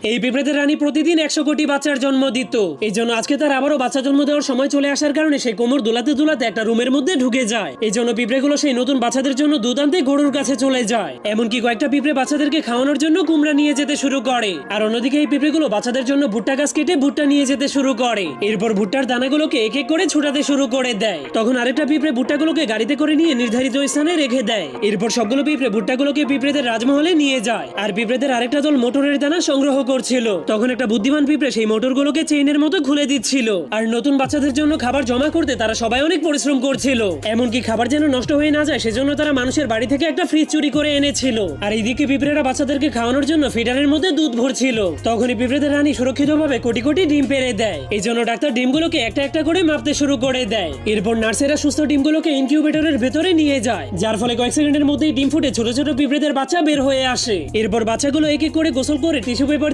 এই পিঁপড়েদের রানী প্রতিদিন 100 কোটি বাচ্চার জন্ম দিত। এই জন্য আজকে তার আবারও বাচ্চা জন্ম দেওয়ার সময় চলে আসার কারণে সে কোমর দুলাতে দুলাতে একটা রুমের মধ্যে ঢুকে যায়। এই জন্য পিঁপড়েগুলো সেই নতুন বাচ্চাদের জন্য দুধ আনতে গরুর কাছে চলে যায়। এমনকি কয়েকটা পিঁপড়ে বাচ্চাদেরকে খাওয়ানোর জন্য কুমড়া নিয়ে যেতে শুরু করে। আর অন্যদিকে এই পিঁপড়েগুলো বাচ্চাদের জন্য ভুট্টা গাছ কেটে ভুট্টা নিয়ে যেতে শুরু করে। এরপর ভুট্টার দানাগুলোকে এক এক করে ছুটাতে শুরু করে দেয়। তখন আরেকটা পিঁপড়ে ভুট্টাগুলোকে গাড়িতে করে নিয়ে নির্ধারিত স্থানে রেখে দেয়। এরপর সবগুলো পিঁপড়ে ভুট্টাগুলোকে পিঁপড়েদের রাজমহলে নিয়ে যায়। আর পিঁপড়েদের আরেকটা দল মোটরের দানা সংগ্রহ করছিল। তখন একটা বুদ্ধিমান পিঁপড়ে সেই মোটরগুলোকে চেইনের মতো খুলে দিচ্ছিল। আর নতুন বাচ্চাদের জন্য খাবার জমা করতে তারা সবাই অনেক পরিশ্রম করছিল। এমনকি খাবার যেন নষ্ট হয়ে না যায় সেজন্য তারা মানুষের বাড়ি থেকে একটা ফ্রিজ চুরি করে এনেছিল। আর এইদিকে পিঁপড়েরা বাচ্চাদেরকে খাওয়ানোর জন্য ফিডারের মধ্যে দুধ ভরছিল। তখনই পিঁপড়েদের রানী সুরক্ষিতভাবে কোটি কোটি ডিম পেড়ে দেয়। এই জন্য ডাক্তার ডিমগুলোকে একটা একটা করে মাপতে শুরু করে দেয়। এরপর নার্সেরা সুস্থ ডিমগুলোকে ইনকিউবেটরের ভেতরে নিয়ে যায়, যার ফলে কয়েক সেকেন্ডের মধ্যেই ডিম ফুটে ছোট ছোট পিঁপড়েদের বাচ্চা বের হয়ে আসে। এরপর বাচ্চাগুলো এক এক করে গোসল করে টিস্যু পেপার